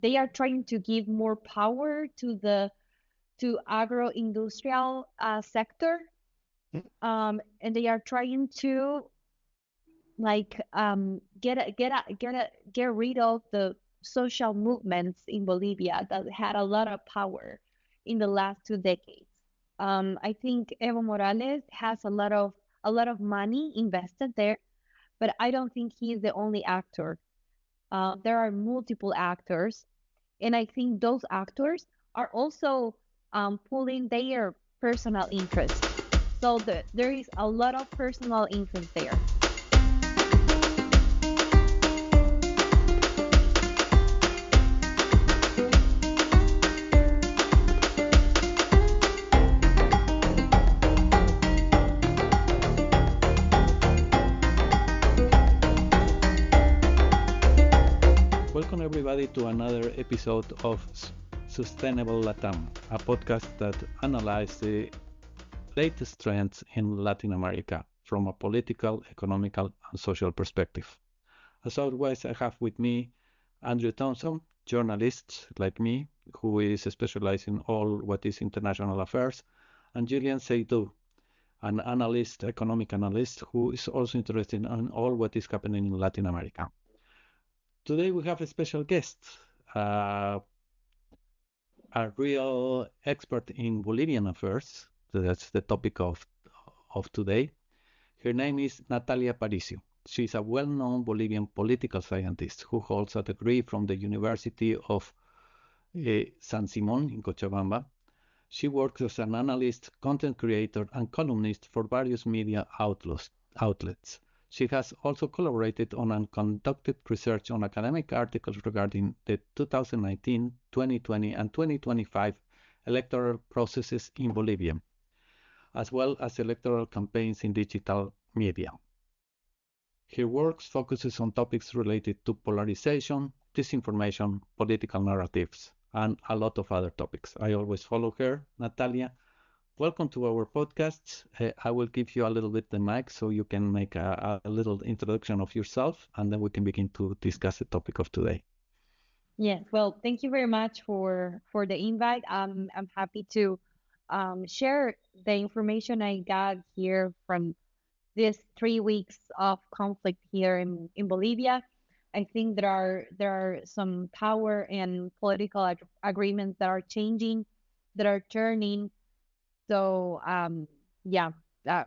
they are trying to give more power to agro-industrial sector, and they are trying to like get rid of the social movements in Bolivia that had a lot of power in the last 2 decades. I think Evo Morales has a lot of money invested there, but I don't think he's the only actor. There are multiple actors, and I think those actors are also pulling their personal interest. So there is a lot of personal interest there. Welcome everybody to another episode of Sustainable Latam, a podcast that analyzes the latest trends in Latin America from a political, economical, and social perspective. As always, I have with me Andrew Thompson, journalist like me, who is specialized in all what is international affairs, and Julian Seydoux, an analyst, economic analyst, who is also interested in all what is happening in Latin America. Today we have a special guest, uh, a real expert in Bolivian affairs. That's the topic of today. Her name is Natalia Aparicio. She's a well-known Bolivian political scientist who holds a degree from the University of San Simón in Cochabamba. She works as an analyst, content creator, and columnist for various media outlets. She has also collaborated on and conducted research on academic articles regarding the 2019, 2020, and 2025 electoral processes in Bolivia, as well as electoral campaigns in digital media. Her work focuses on topics related to polarization, disinformation, political narratives, and a lot of other topics. I always follow her. Natalia, welcome to our podcast. I will give you a little bit the mic so you can make a little introduction of yourself, and then we can begin to discuss the topic of today. Yes, well, thank you very much for the invite. I'm happy to share the information I got here from these 3 weeks of conflict here in Bolivia. I think there are some power and political agreements that are changing, that are turning. So yeah, uh,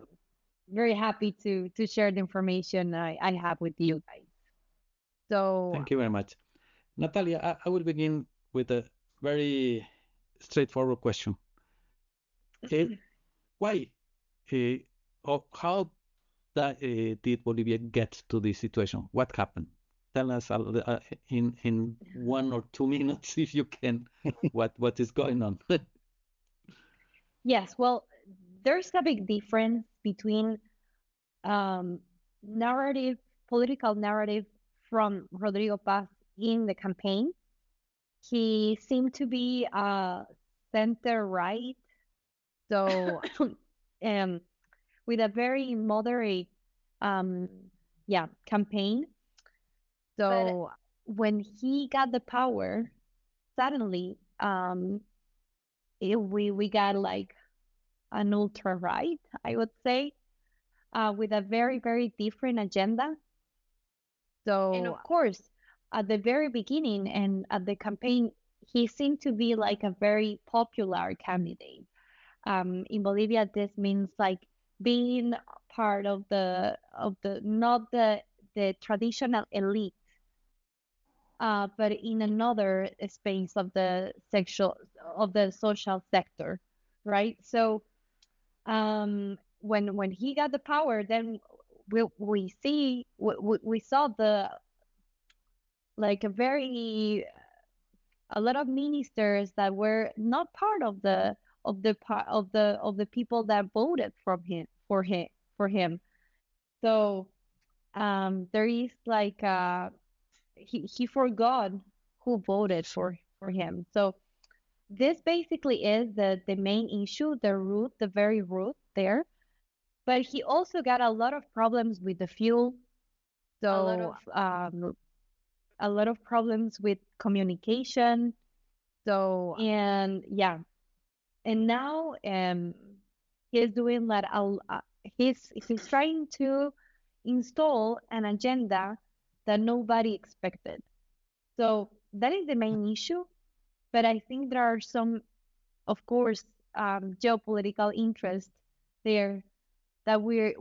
very happy to share the information I have with you guys. So Thank you very much. Natalia, I will begin with a very straightforward question. Why or how did Bolivia get to this situation? What happened? Tell us in 1 or 2 minutes, if you can, what is going on. yes, well, there's a big difference between um, narrative, political narrative from Rodrigo Paz in the campaign. He seemed to be center right, so um, with a very moderate, um, yeah, campaign. So when he got the power, suddenly we got like an ultra right, I would say, with a very very different agenda. And of course, at the very beginning and at the campaign, he seemed to be like a very popular candidate. In Bolivia, this means like being part of the not the traditional elite, but in another space of the social sector, right? So when he got the power, then we saw the like a lot of ministers that were not part of the people that voted from him for him. So there is like he forgot who voted for him. So this basically is the main issue, the very root there. But he also got a lot of problems with the fuel. So a lot of problems with communication. So, and yeah, and now he's doing that. He's trying to install an agenda that nobody expected. So that is the main issue. But I think there are some, of course, geopolitical interests there that we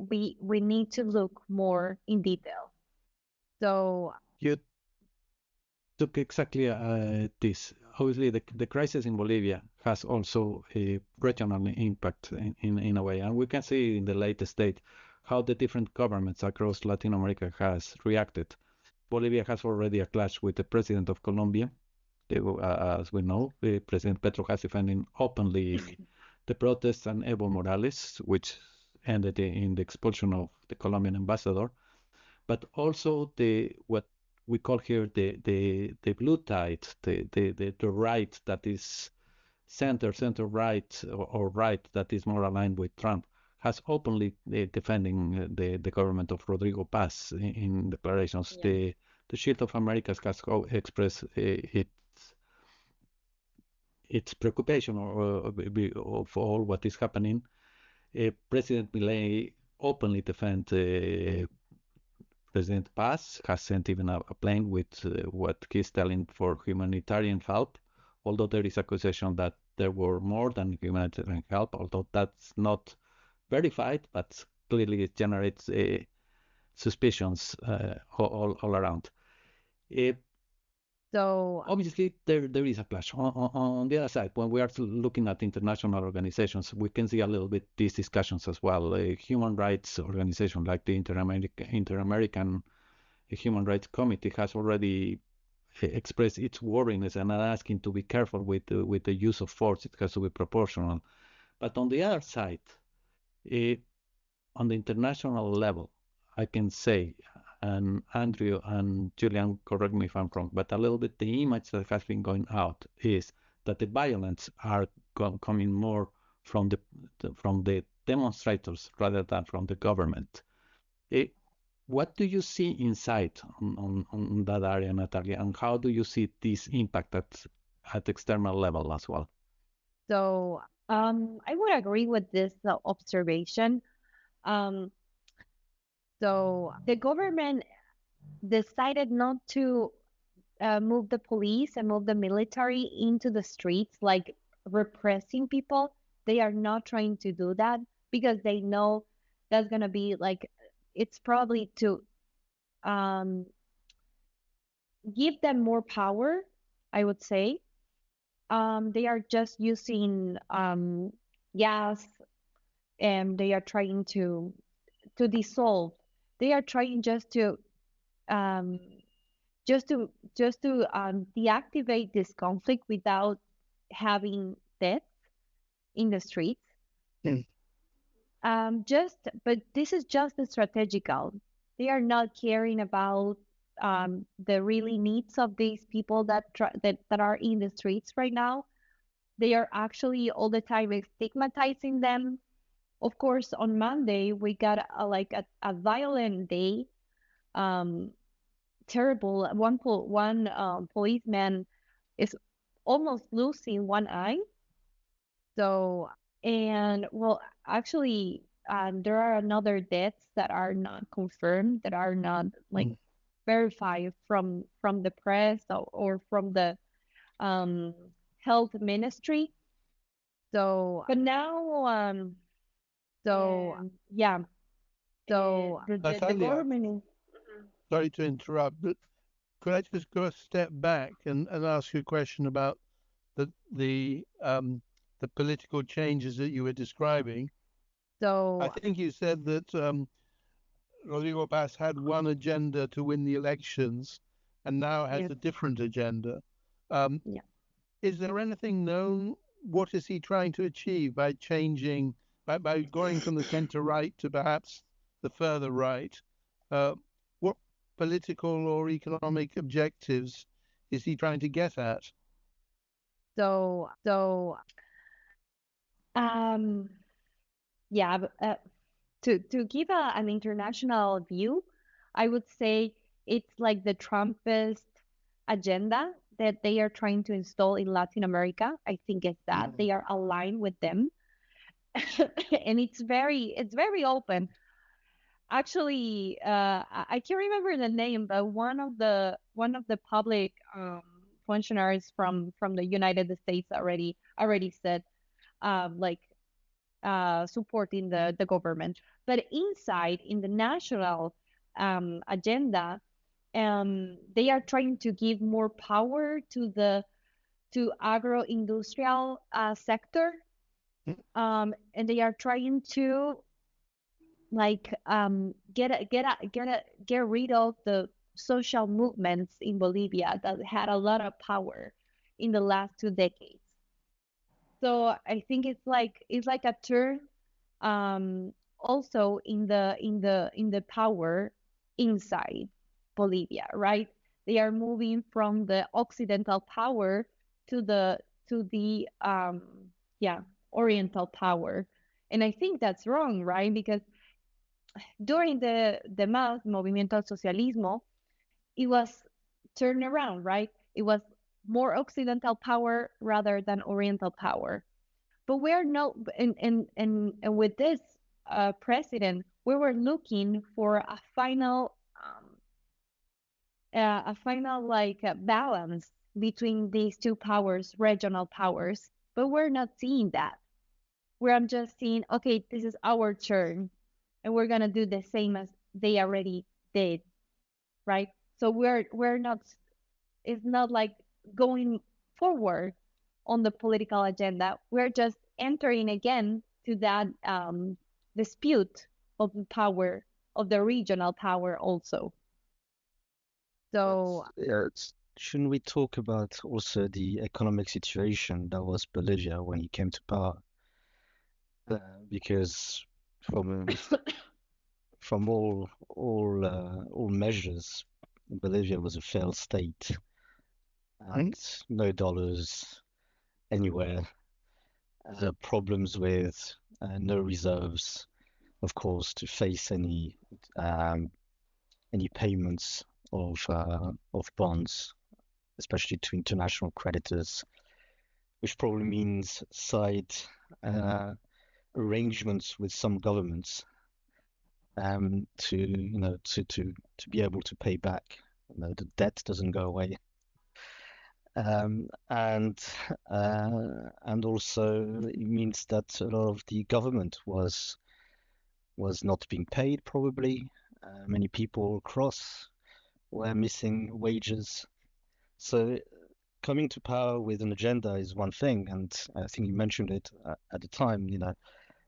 need to look more in detail. So You took exactly this. Obviously, the crisis in Bolivia has also a regional impact in a way, and we can see in the latest date how the different governments across Latin America has reacted. Bolivia has already a clash with the president of Colombia. As we know, President Petro has defended openly the protests and Evo Morales, which ended in the expulsion of the Colombian ambassador, but also the what we call here the blue tide, the right that is center right or right that is more aligned with Trump has openly defending the government of Rodrigo Paz in declarations. yeah. The Shield of Americas has expressed its preoccupation of all what is happening. President Milei openly defend President Paz, has sent even a plane with what he's telling for humanitarian help, although there is accusation that there were more than humanitarian help, although that's not verified, but clearly it generates suspicions all around. So Obviously, there is a clash. On the other side, when we are looking at international organizations, we can see a little bit these discussions as well. A human rights organization like the Inter-American Human Rights Committee has already expressed its worriness and are asking to be careful with the use of force. It has to be proportional. But on the other side, uh, on the international level, I can say, and Andrew and Julian, correct me if I'm wrong, but a little bit the image that has been going out is that the violence are coming more from the demonstrators rather than from the government. What do you see inside on that area, Natalia, and how do you see this impact at external level as well? so I would agree with this observation. Um, so the government decided not to move the police and move the military into the streets, like repressing people. They are not trying to do that because they know that's gonna be like it's probably to um, give them more power, I would say. They are just using gas, and they are trying to dissolve. They are trying um, just to deactivate this conflict without having death in the streets. Mm. But this is just the strategical. They are not caring about the really needs of these people that are in the streets right now. They are actually all the time stigmatizing them. Of course, on Monday we got a violent day. Um, Terrible. One policeman is almost losing one eye. So, and well, actually, there are another deaths that are not confirmed, that are not like Mm. verified from the press or from the um health ministry. So, but now, yeah, the Natalia, government is. sorry to interrupt, but could I just go a step back and ask you a question about the the um, the political changes that you were describing? I So, think you said that Rodrigo Paz had one agenda to win the elections, and now has yes, a different agenda. Um, yeah. is there anything known? What is he trying to achieve by changing, by going from the center right to perhaps the further right? Uh, what political or economic objectives is he trying to get at? Um, yeah, to give an international view, I would say it's like the Trumpist. agenda that they are trying to install in Latin America. I think it's that they are aligned with them. And it's very open. Actually, I can't remember the name, but one of the public functionaries from the United States already said, like, supporting the government. But inside, in the national agenda, they are trying to give more power to agro-industrial sector, and they are trying to, like, get rid of the social movements in Bolivia that had a lot of power in the last 2 decades. So I think it's like a turn, also in the power inside Bolivia, right? They are moving from the Occidental power to the yeah, Oriental power. And I think that's wrong, right? Because during the MAS, Movimiento al Socialismo, it was turned around, right? It was more Occidental power rather than Oriental power. But we're not, and with this president, we were looking for a final like balance between these two powers, regional powers. But we're not seeing that. We're just seeing, okay, this is our turn, and we're gonna do the same as they already did, right? So we're not. It's not like going forward on the political agenda. We're just entering again to that dispute of the power, of the regional power also. So Shouldn't we talk about also the economic situation that was Bolivia when he came to power? Because from from all measures, Bolivia was a failed state, and no dollars anywhere. Problems with no reserves, of course, to face any payments of bonds, especially to international creditors, which probably means side arrangements with some governments to be able to pay back. The debt doesn't go away. And also it means that a lot of the government was not being paid, probably. Many people across were missing wages. So coming to power with an agenda is one thing, and I think you mentioned it at the time.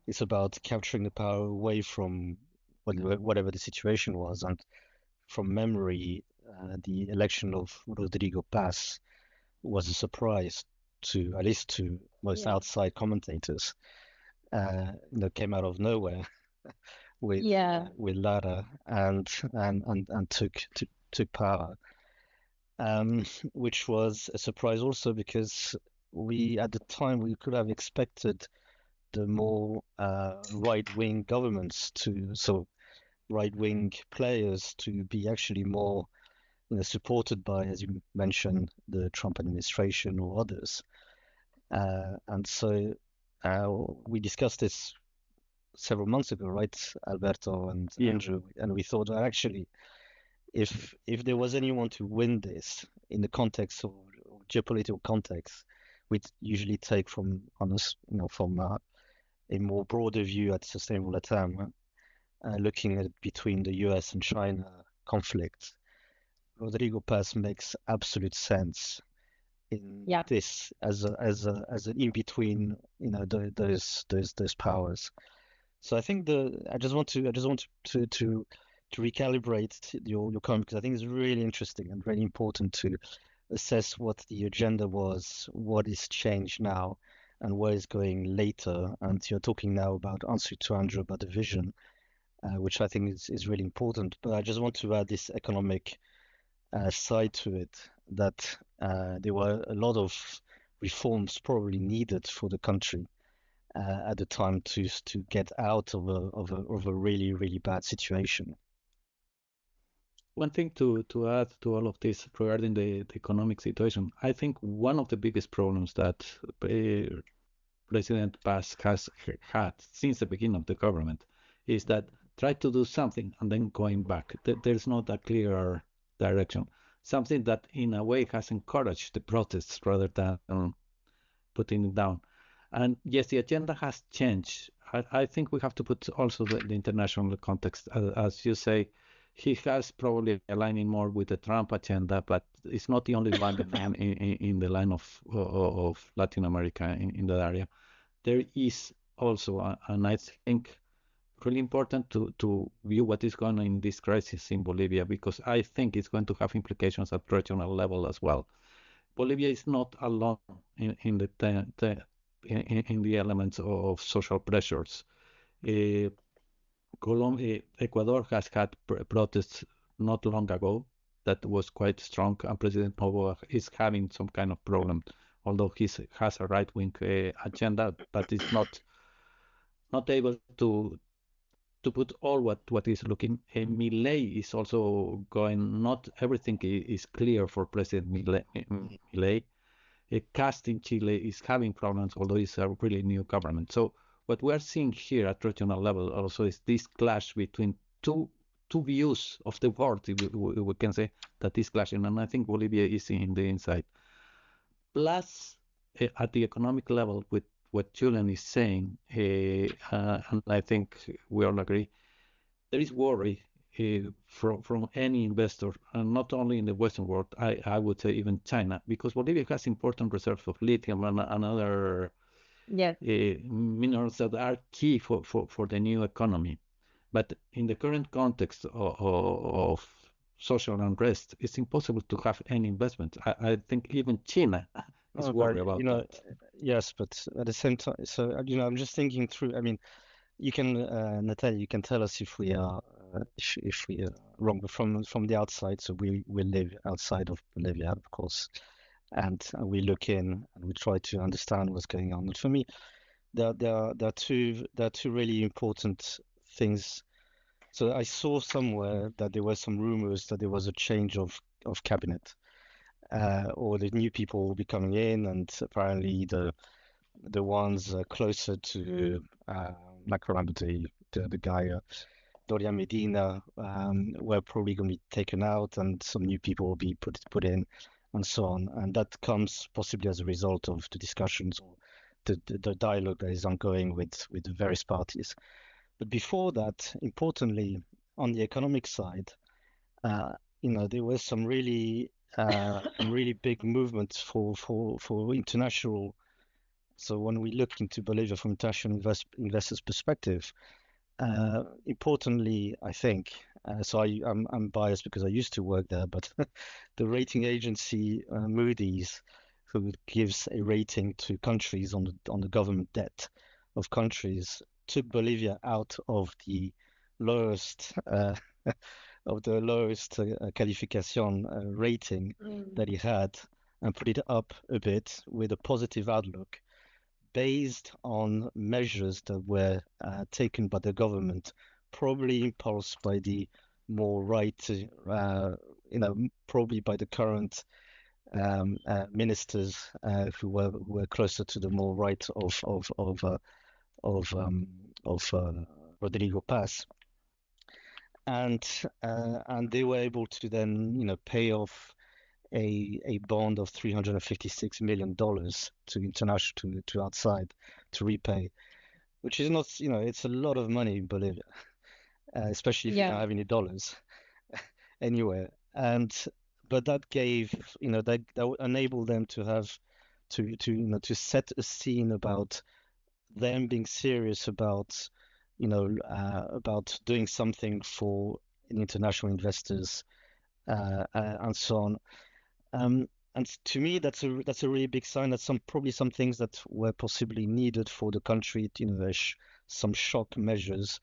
It's about capturing the power away from whatever the situation was. And from memory, the election of Rodrigo Paz was a surprise to, at least to most outside commentators. Came out of nowhere with Lara and took power, which was a surprise also because at the time we could have expected the more right-wing governments right-wing players to be actually more supported by, as you mentioned, the Trump administration or others. And so we discussed this several months ago, right, Alberto and Andrew, and we thought, well, actually, if there was anyone to win this in the context of geopolitical context, we'd usually take from a more broader view at sustainable Latam, looking at between the US and China conflict. Rodrigo Paz makes absolute sense in this as an in between, those powers. So I think I just want to recalibrate your comment, because I think it's really interesting and really important to assess what the agenda was, what is changed now, and where is going later. And you're talking now about answer to Andrew about the vision, which I think is really important. But I just want to add this economic side to it, that there were a lot of reforms probably needed for the country at the time to get out of a really, really bad situation. One thing to add to all of this regarding the economic situation, I think one of the biggest problems that President Paz has had since the beginning of the government is that try to do something and then going back. There's not a clear direction. Something that in a way has encouraged the protests rather than putting it down. And yes, the agenda has changed. I think we have to put also the international context. As you say, he has probably aligning more with the Trump agenda, but it's not the only one in the line of Latin America in that area. There is also, and I think really important to view what is going on in this crisis in Bolivia, because I think it's going to have implications at regional level as well. Bolivia is not alone in the elements of social pressures. Ecuador has had protests not long ago that was quite strong, and President Noboa is having some kind of problem, although he has a right-wing agenda, but is not able to put all what is looking. Milei is also going. Not everything is clear for President Milei. Cast in Chile is having problems, although it's a really new government. So what we are seeing here at regional level also is this clash between two views of the world, we can say, that is clashing, and I think Bolivia is in the inside. Plus, at the economic level, with what Julian is saying, and I think we all agree, there is worry from any investor, and not only in the Western world, I would say even China, because Bolivia has important reserves of lithium and other Yes. minerals that are key for the new economy. But in the current context of social unrest, it's impossible to have any investment. I think even China is worried about that. Yes, but at the same time, so I'm just thinking through. I mean, you can, Natalia, you can tell us if we are if we are wrong. But from the outside, so we live outside of Bolivia, of course, and we look in and we try to understand what's going on. And for me, there are two really important things. So I saw somewhere that there were some rumors that there was a change of cabinet, or the new people will be coming in, and apparently the ones closer to Macron, the guy Doria Medina, were probably going to be taken out, and some new people will be put in, and so on. And that comes possibly as a result of the discussions or the dialogue that is ongoing with the various parties. But before that, importantly, on the economic side, there were some really big movements for international. So when we look into Bolivia from international investors' perspective, importantly, I think, I'm biased because I used to work there, but the rating agency Moody's, who gives a rating to countries on the government debt of countries, took Bolivia out of the lowest qualification rating that he had, and put it up a bit with a positive outlook based on measures that were taken by the government, probably impulsed by the more right, probably by the current ministers who were closer to the more right of Rodrigo Paz, and they were able to then pay off a bond of $356 million to international to outside to repay, which is not, it's a lot of money in Bolivia, especially if you don't have any dollars anywhere. But that gave, that enabled them to have to set a scene about them being serious about about doing something for international investors and so on. And to me, that's a really big sign that probably some things that were possibly needed for the country, some shock measures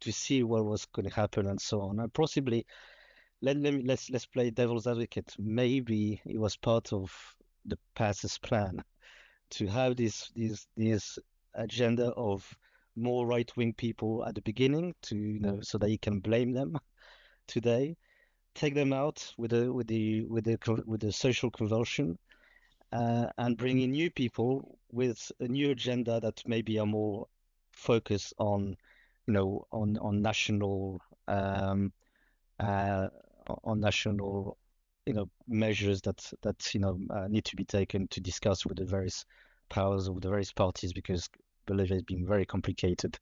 to see what was going to happen and so on. And possibly, let's play devil's advocate. Maybe it was part of the Paz's plan to have this agenda of more right-wing people at the beginning, so that you can blame them today. take them out with the social convulsion, and bring in new people with a new agenda that maybe are more focused on, on national, uh, national, measures that need to be taken to discuss with the various powers or the various parties, because Bolivia has been very complicated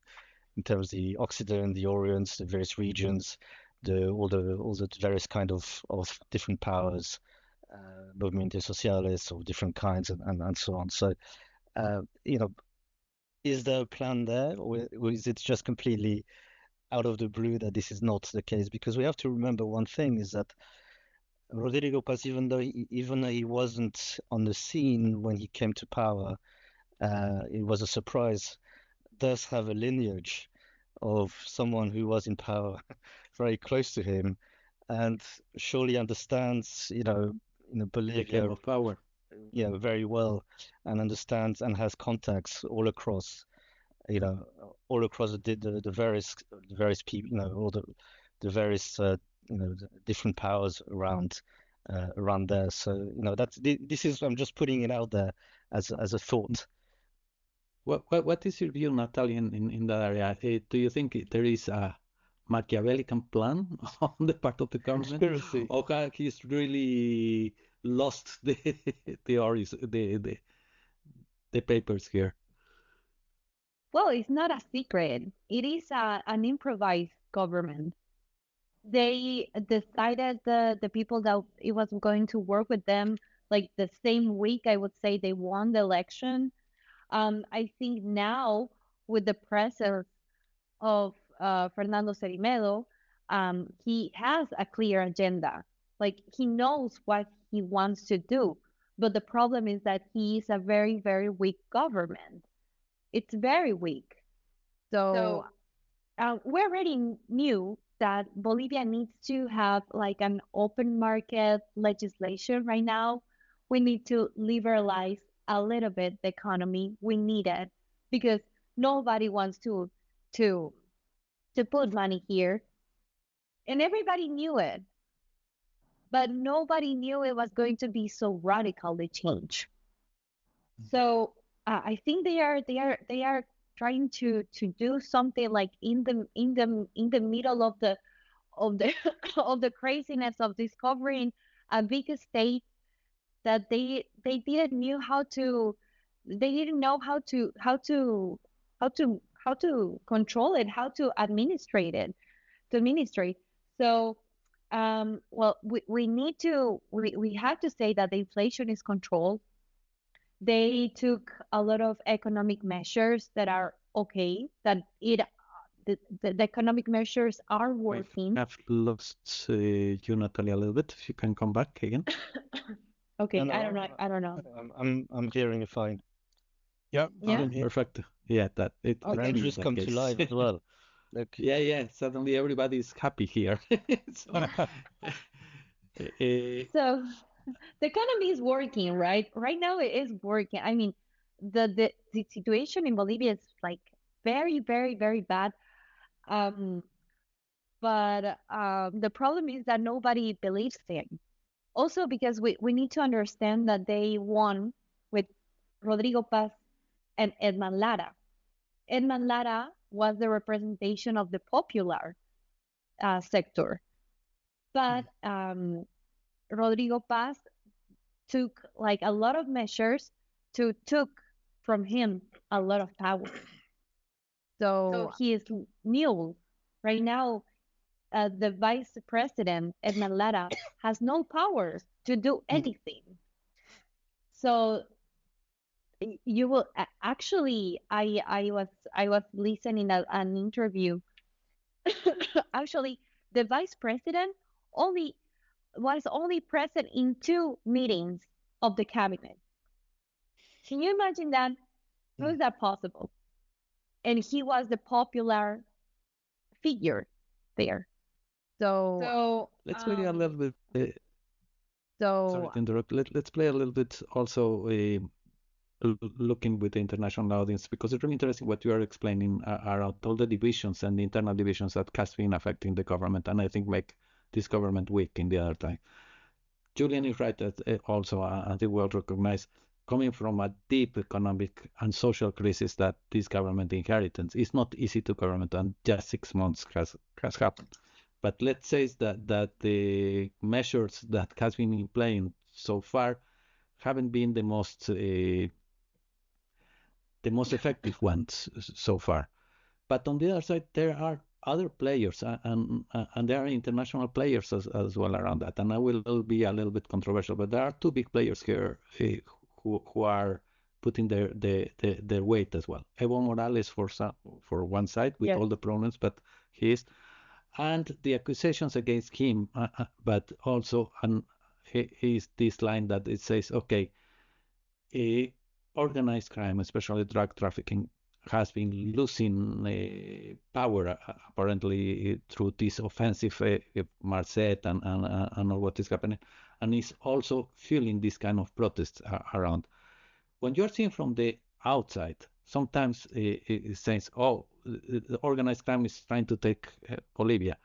in terms of the Occident, the Orient, the various regions, all the various kind of different powers, movimientos sociales of different kinds, and so on. So, uh, you know, is there a plan there, or is it just completely out of the blue that this is not the case? Because we have to remember one thing is that Rodrigo Paz, even though he wasn't on the scene when he came to power, it was a surprise, does have a lineage of someone who was in power very close to him, and surely understands, The Bolivia, game of power. very well, and understands and has contacts you know, all across the various people, all the various, the different powers around there. So, this is, I'm just putting it out there as a thought. What is your view, Natalia, in that area? Do you think there is a Machiavellian plan on the part of the government, Conspiracy. or he's really lost the the papers here? Well, it's not a secret. It is an improvised government. They decided the people that it was going to work with them like the same week. I would say they won the election. I think now with the presence of Fernando Serimedo, he has a clear agenda. Like he knows what he wants to do. But the problem is that he is a very, very weak government. It's very weak. So we already knew that Bolivia needs to have like an open market legislation right now. We need to liberalize a little bit the economy. We need it because nobody wants to to put money here, and everybody knew it, but nobody knew it was going to be so radically changed. So I think they are trying to do something like in the middle of the of the craziness of discovering a big state that they didn't knew how to they didn't know how to control it, how to administrate it, to administrate. So well, we have to say that the inflation is controlled. They took a lot of economic measures that are okay, that the economic measures are working. I've lost you, Natalia, a little bit. If you can come back again. Okay, No, I don't know. I don't know. I'm hearing it fine. Yep, Yeah. I'm here. Perfect. Yeah, that it. Okay. And Andrew's that come to case. live as well. Look, Yeah. Suddenly everybody's happy here. So, So the economy is working, right? Right now it is working. I mean, the situation in Bolivia is like very, very, very bad. Um, but the problem is that nobody believes him. Also because we need to understand that they won with Rodrigo Paz and Edmond Lara. Edmond Lara was the representation of the popular sector, but Rodrigo Paz took like a lot of measures to took from him a lot of power. So he is new right now. The vice president Edmond Lara has no powers to do anything. So you will actually, I was listening to an interview. Actually, the vice president only was only present in 2 meetings of the cabinet. Can you imagine that? How is that possible? And he was the popular figure there. So let's play a little bit. Sorry so to interrupt. Let's play a little bit also looking with the international audience, because it's really interesting what you are explaining around all the divisions and the internal divisions that has been affecting the government, and I think make this government weak in the other time. Julian is right that also, I think well recognized, coming from a deep economic and social crisis that this government inheritance is not easy to government, and just 6 months has happened. But let's say that the measures that has been in playing so far haven't been the most effective ones so far. But on the other side, there are other players, and there are international players as well around that. And I will be a little bit controversial, but there are two big players here who are putting their weight as well. Evo Morales for one side with all the problems, but he is, and the accusations against him, but also he's this line that it says, okay, organized crime, especially drug trafficking, has been losing power apparently through this offensive Marcet and all what is happening, and is also fueling this kind of protests around. When you're seeing from the outside, sometimes it says, oh, the organized crime is trying to take Bolivia.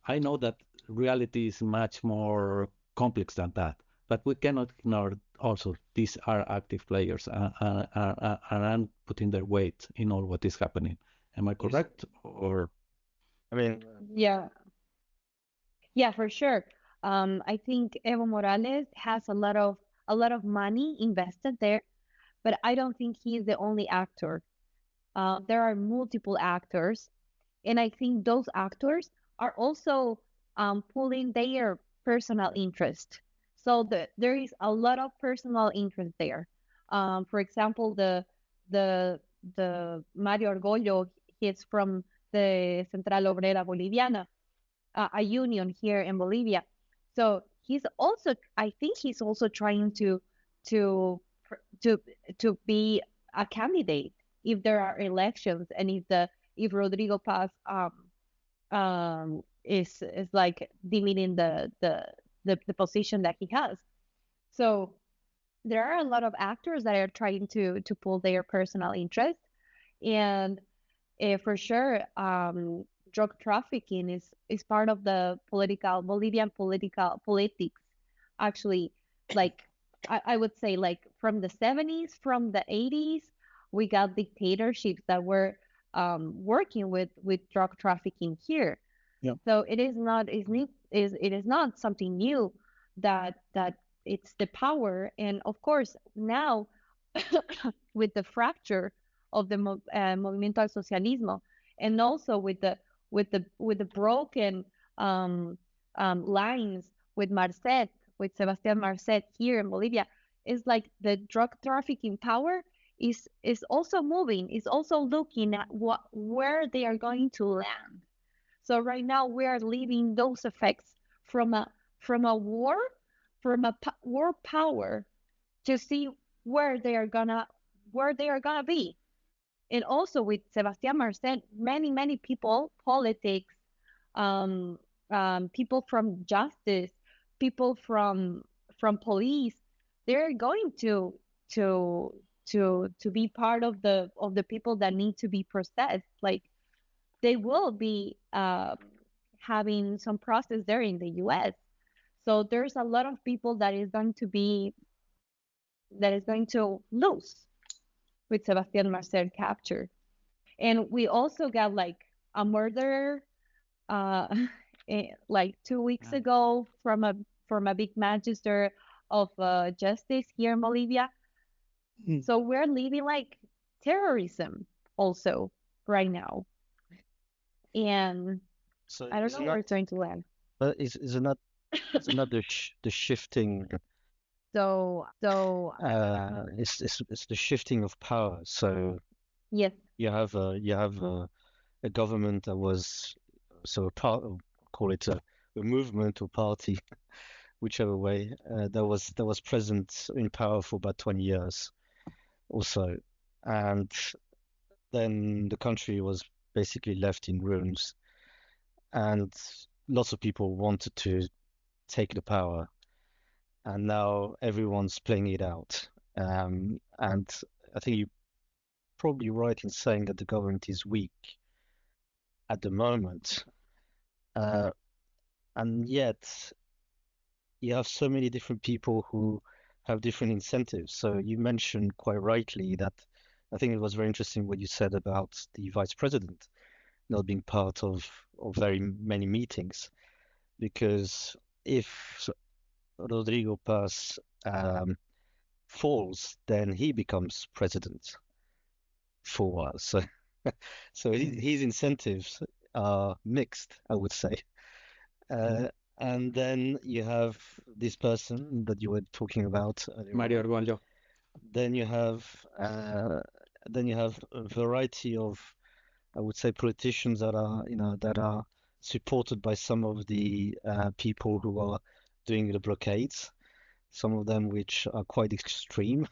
I know that reality is much more complex than that, but we cannot ignore also these are active players and putting their weight in all what is happening. Am I correct? Or I mean, Yeah, for sure. I think Evo Morales has a lot of money invested there, but I don't think he is the only actor. There are multiple actors, and I think those actors are also pulling their personal interest. So there is a lot of personal interest there. For example, the Mario Orgollo, he's from the Central Obrera Boliviana, a union here in Bolivia. So he's also, I think he's also trying to to to be a candidate if there are elections, and if Rodrigo Paz is like demeaning the position that he has. So there are a lot of actors that are trying to pull their personal interest, and for sure, drug trafficking is part of the Bolivian politics. Actually, like I would say, like from the 70s, from the 80s, we got dictatorships that were working with drug trafficking here. Yeah. So it is not something new that it's the power, and of course now with the fracture of the Movimiento al Socialismo, and also with the broken lines with Marcet, with Sebastián Marcet here in Bolivia, is like the drug trafficking power is also moving, is also looking at where they are going to land. So right now we are living those effects from a war, from a war power, to see where they are gonna be. And also with Sebastián Marcet, many people, politics, um, people from justice, people from police, they're going to be part of the people that need to be processed. Like they will be having some process there in the U.S. So there's a lot of people that is going to lose with Sebastián Marcel capture. And we also got like a murder uh like 2 weeks ago from a big magistrate of justice here in Bolivia. So we're living like terrorism also right now. And so I don't know where it's going to land. but is it not the shifting So it's the shifting of power. So yes, a government that was so a part call it a movement or party, whichever way, that was present in power for about 20 years or so, and then the country was basically left in ruins, and lots of people wanted to take the power, and now everyone's playing it out. And I think you're probably right in saying that the government is weak at the moment. Uh, and yet you have so many different people who have different incentives. So you mentioned quite rightly that I think it was very interesting what you said about the vice president not being part of very many meetings, because if Rodrigo Paz falls, then he becomes president for a while. So, so his incentives are mixed, I would say. And then you have this person that you were talking about earlier Mario on. Argüello. Then you have a variety of, I would say, politicians that are supported by some of the people who are doing the blockades. Some of them which are quite extreme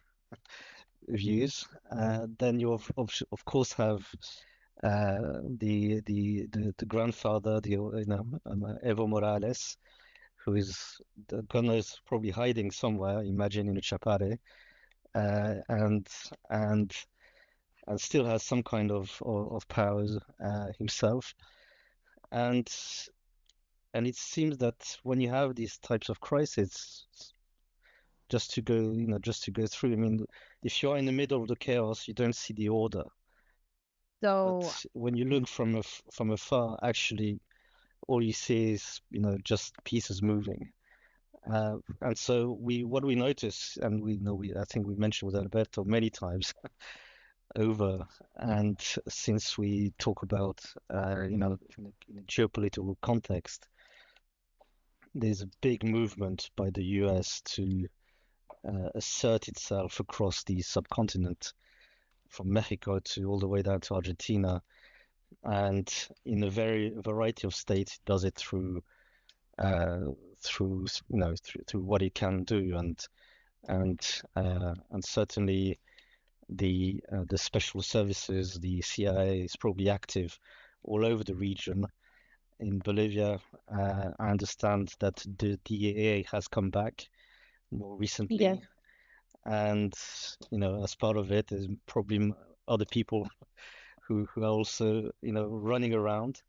views. Then you of course have the grandfather, Evo Morales, who is the gunner is probably hiding somewhere, imagine in a chapare, and still has some kind of powers himself. And it seems that when you have these types of crises, just to go through, I mean, if you're in the middle of the chaos, you don't see the order. So But when you look from afar, actually, all you see is, just pieces moving. And so what we notice, and I think we mentioned with Alberto many times over, and since we talk about, in a geopolitical context, there's a big movement by the US to assert itself across the subcontinent, from Mexico to all the way down to Argentina, and in a variety of states, it does it through what it can do, and certainly the special services, the CIA is probably active all over the region. In Bolivia, I understand that the DEA has come back more recently. yes. And as part of it, there's probably other people who are also running around,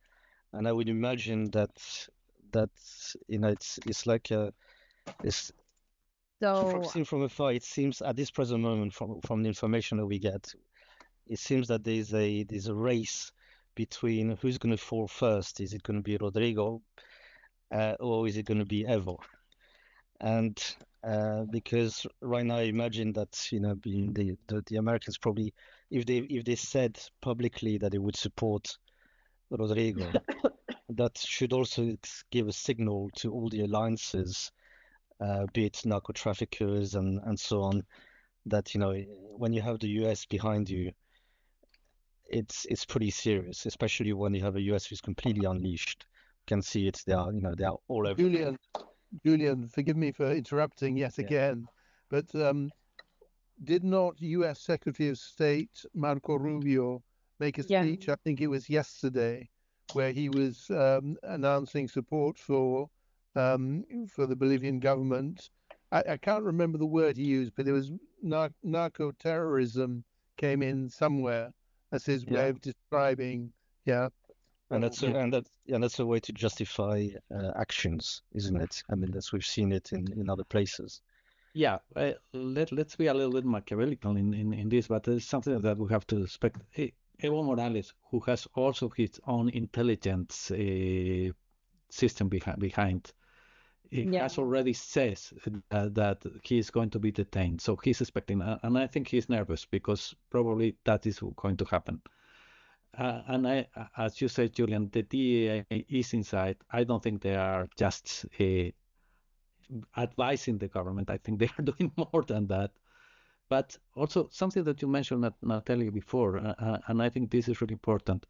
and I would imagine that it's like it's So seen from afar. It seems at this present moment, from the information that we get, it seems that there's a race between who's going to fall first. Is it going to be Rodrigo, or is it going to be Evo? And because right now, I imagine that being the Americans probably, if they said publicly that they would support Rodrigo, that should also give a signal to all the alliances, be it narco traffickers and so on, that when you have the US behind you, it's pretty serious, especially when you have a US who's completely unleashed. You can see it. They are all over. Julian, forgive me for interrupting yet again, but did not U.S. Secretary of State Marco Rubio make a speech? I think it was yesterday, where he was announcing support for the Bolivian government. I can't remember the word he used, but it was narco terrorism came in somewhere as his way of describing. Yeah. And that's a way to justify actions, isn't it? I mean, we've seen it in other places. Yeah, let's be a little bit machiavellical in this, but it's something that we have to respect. Evo Morales, who has also his own intelligence system behind, has already says that he is going to be detained. So he's expecting, and I think he's nervous because probably that is going to happen. And as you said, Julian, the DEA is inside. I don't think they are just advising the government. I think they are doing more than that. But also something that you mentioned, Natalia, before, and I think this is really important.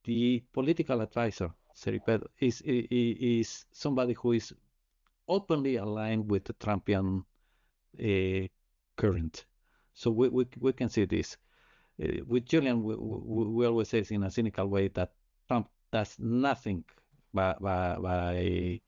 The political advisor, Seriped, is somebody who is openly aligned with the Trumpian current. So we can see this. With Julian, we always say in a cynical way that Trump does nothing by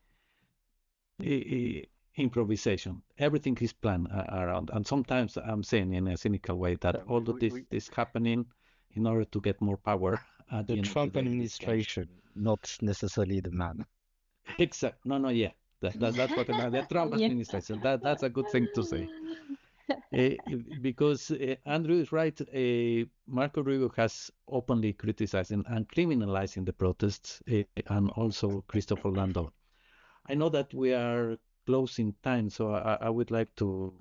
improvisation. Everything is planned around. And sometimes I'm saying in a cynical way that all of this is happening in order to get more power. The Trump administration, not necessarily the man. Exact. No, yeah. That's what the Trump Yeah. administration. That's a good thing to say. Uh, because Andrew is right. Marco Rubio has openly criticized and criminalizing the protests, and also Christopher Lando. I know that we are closing time, so I would like to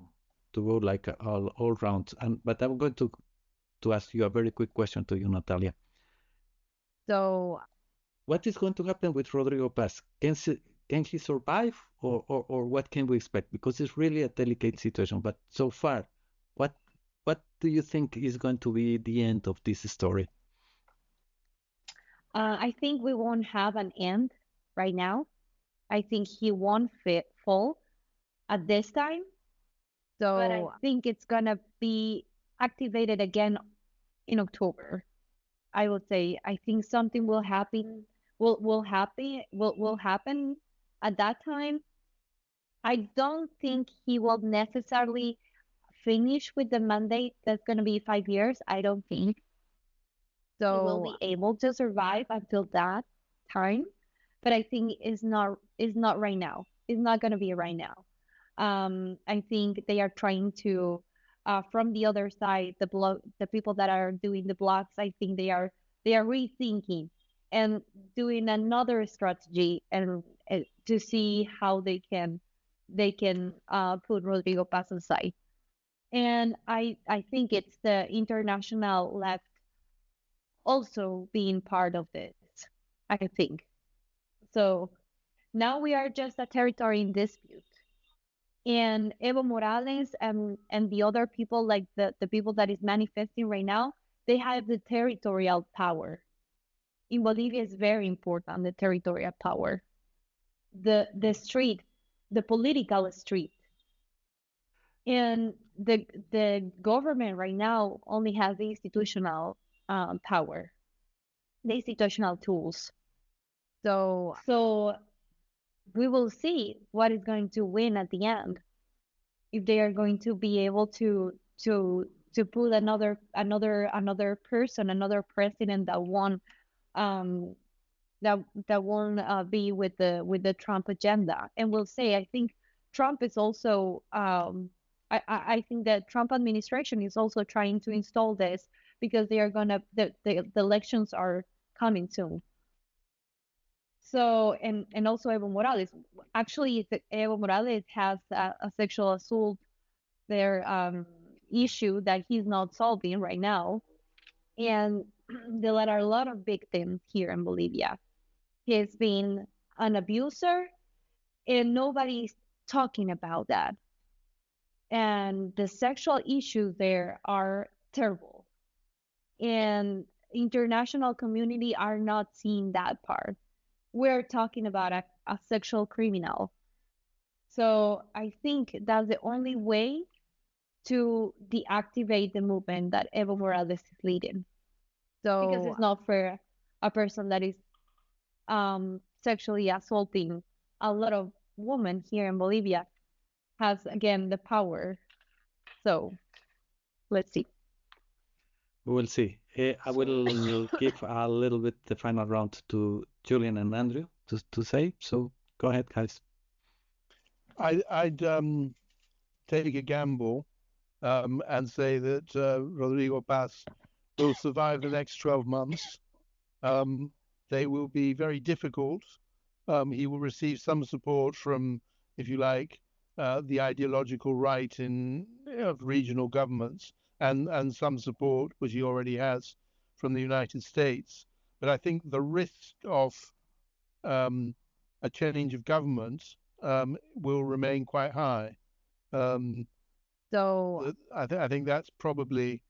go like all round. But I'm going to ask you a very quick question to you, Natalia. So What is going to happen with Rodrigo Paz? Can he survive, or what can we expect? Because it's really a delicate situation. But so far, what what do you think is going to be the end of this story? I think we won't have an end right now. I think he won't fall at this time. But I So I think it's gonna be activated again in October. I would say I think something will happen will happen at that time. I don't think he will necessarily finish with the mandate that's gonna be 5 years. I don't think he will so be able to survive until that time. But I think is not right now. It's not gonna be right now. I think they are trying to, from the other side, the people that are doing the blocks, I think they are rethinking and doing another strategy and to see how they can put Rodrigo Paz aside. And I think it's the international left also being part of this. I think so. Now we are just a territory in dispute. And Evo Morales and the other people, like the people that is manifesting right now, they have the territorial power. In Bolivia, is very important the territorial power, the street, the political street, and the government right now only has the institutional power, the institutional tools. So we will see what is going to win at the end, if they are going to be able to put another person, another president that won't um that won't be with the Trump agenda. And we'll say, I think Trump is also I think that Trump administration is also trying to install this because they are gonna the elections are coming soon. So and also Evo Morales. Actually, Evo Morales has a sexual assault their issue that he's not solving right now. And there are a lot of victims here in Bolivia. He's been an abuser, and nobody's talking about that. And the sexual issues there are terrible. And international community are not seeing that part. We're talking about a sexual criminal. So I think that's the only way to deactivate the movement that Evo Morales is leading. Because it's not fair a person that is sexually assaulting a lot of women here in Bolivia has again the power. So let's see. We will see. I will give a little bit the final round to Julian and Andrew to say. So go ahead, guys. I'd take a gamble and say that Rodrigo Paz will survive the next 12 months. They will be very difficult. He will receive some support from, if you like, the ideological right in regional governments, and some support, which he already has, from the United States. But I think the risk of a change of government will remain quite high. So I think that's probably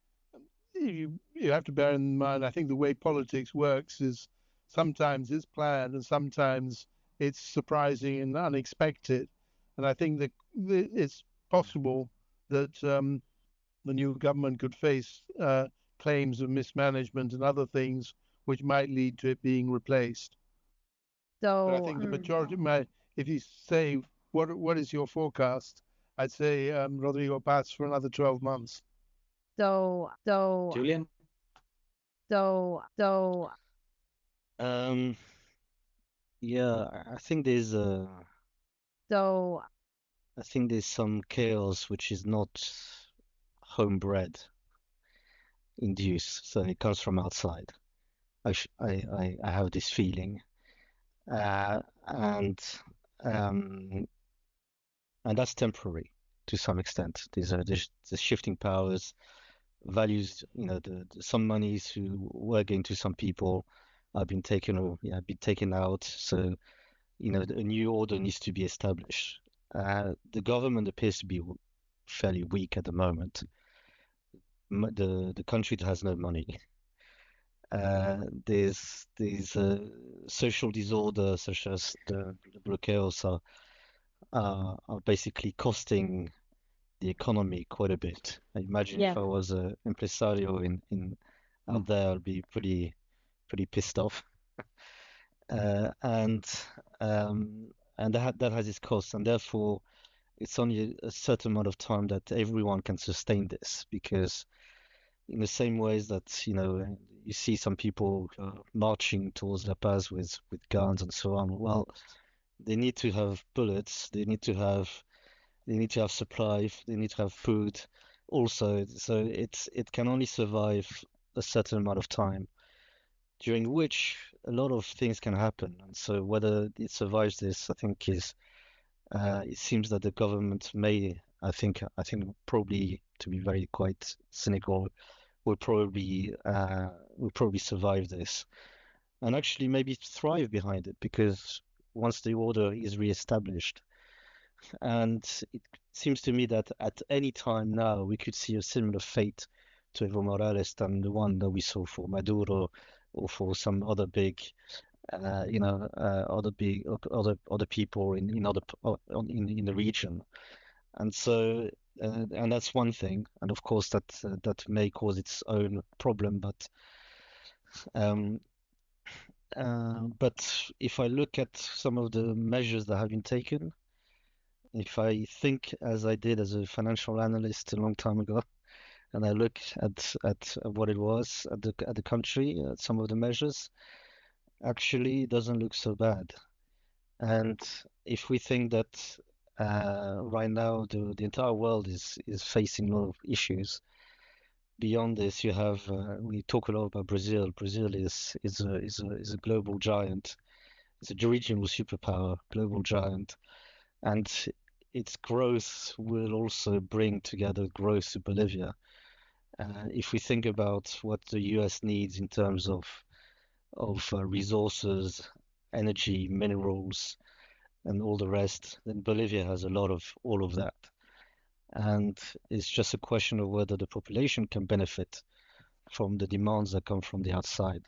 you have to bear in mind. I think the way politics works is sometimes it's planned and sometimes it's surprising and unexpected. And I think that it's possible that the new government could face claims of mismanagement and other things which might lead to it being replaced. But I think the majority might, if you say what is your forecast, I'd say Rodrigo Paz for another 12 months. Julian? So Um, Yeah, I think there's So I think there's some chaos which is not homebred induced, so it comes from outside. I have this feeling, and um, and that's temporary to some extent. There's shifting powers, values. Some monies who were going to some people have been taken or been taken out. So a new order needs to be established. The government appears to be fairly weak at the moment. The country has no money. There's social disorder such as the bloqueos are basically costing the economy quite a bit. I imagine if yeah, I was a impresario in out there, I'd be pretty pissed off. Uh, and and that has its costs, and therefore it's only a certain amount of time that everyone can sustain this, because in the same ways that you see some people marching towards La Paz with guns and so on. Well, they need to have bullets. They need to have supply. They need to have food. Also, so it can only survive a certain amount of time, during which a lot of things can happen. And so whether it survives this, I think is it seems that the government may. I think probably, to be very quite cynical, will probably survive this and actually maybe thrive behind it, because once the order is reestablished, and it seems to me that at any time now we could see a similar fate to Evo Morales than the one that we saw for Maduro or for some other big other people in the region. And so and that's one thing, and of course that may cause its own problem, um, but if I look at some of the measures that have been taken, if I think as I did as a financial analyst a long time ago, and I look at what it was at the country, some of the measures, actually it doesn't look so bad. And if we think that right now the entire world is facing a lot of issues, beyond this you have we talk a lot about Brazil. Brazil is a global giant. It's a regional superpower, global giant, and its growth will also bring together growth to Bolivia. If we think about what the US needs in terms of resources, energy, minerals, and all the rest, then Bolivia has a lot of all of that. And it's just a question of whether the population can benefit from the demands that come from the outside.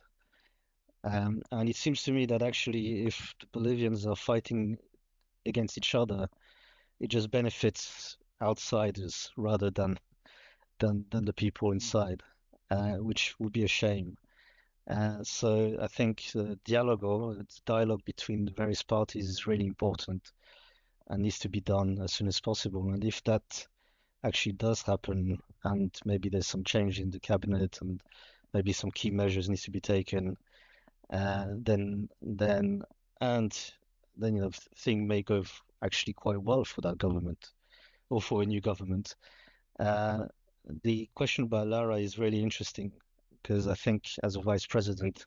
And it seems to me that actually, if the Bolivians are fighting against each other, it just benefits outsiders rather than the people inside, which would be a shame. So I think dialogue between the various parties is really important and needs to be done as soon as possible. And if that actually does happen, and maybe there's some change in the cabinet, and maybe some key measures needs to be taken, then and then thing may go actually quite well for that government or for a new government. Uh, the question about Lara is really interesting, because I think as a vice president,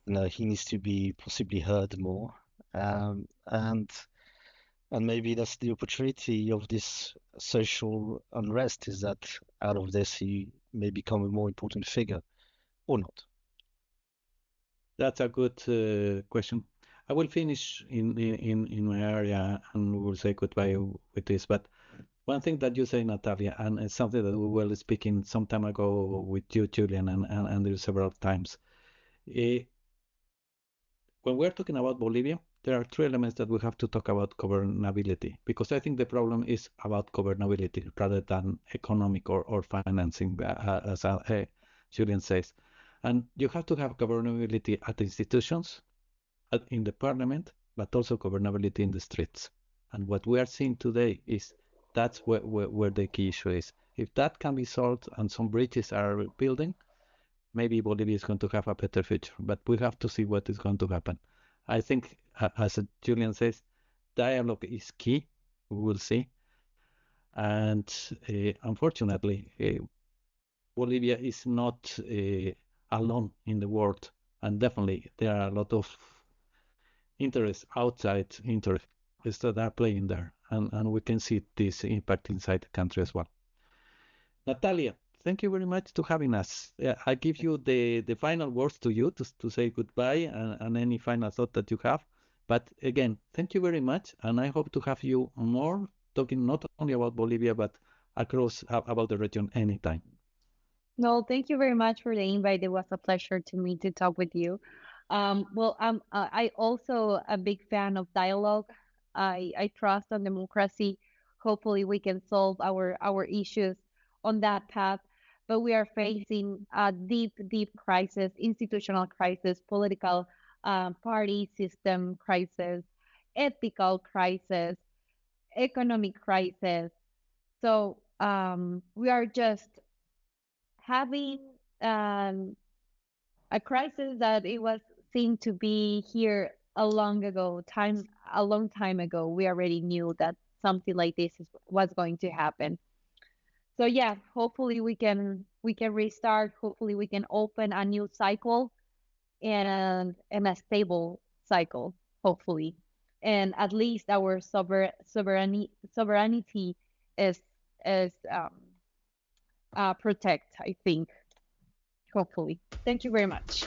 he needs to be possibly heard more, and maybe that's the opportunity of this social unrest, is that out of this he may become a more important figure or not. That's a good question. I will finish in my area and we will say goodbye with this. But one thing that you say, Natalia, and it's something that we were speaking some time ago with you, Julian, and Andrew several times. Eh, when we're talking about Bolivia, there are three elements that we have to talk about governability, because I think the problem is about governability rather than economic or financing, as Julian says. And you have to have governability at the institutions, in the parliament, but also governability in the streets. And what we are seeing today is that's where the key issue is. If that can be solved and some bridges are building, maybe Bolivia is going to have a better future. But we have to see what is going to happen. I think, as Julian says, dialogue is key. We will see. And unfortunately, Bolivia is not alone in the world. And definitely there are a lot of interests, outside interests that are playing there. And we can see this impact inside the country as well. Natalia, thank you very much to having us. I give you the final words to you to say goodbye and any final thought that you have. But again, thank you very much. And I hope to have you more talking not only about Bolivia, but across about the region anytime. No, thank you very much for the invite. It was a pleasure to me to talk with you. Well, I also a big fan of dialogue. I trust on democracy. Hopefully, we can solve our issues on that path. But we are facing a deep, deep crisis, institutional crisis, political party system crisis, ethical crisis, economic crisis. So we are just having a crisis that it was seen to be here a long time ago. We already knew that something like this was going to happen. So yeah, hopefully we can restart. Hopefully we can open a new cycle and a stable cycle. Hopefully, and at least our sovereignty is protect. I think hopefully. Thank you very much.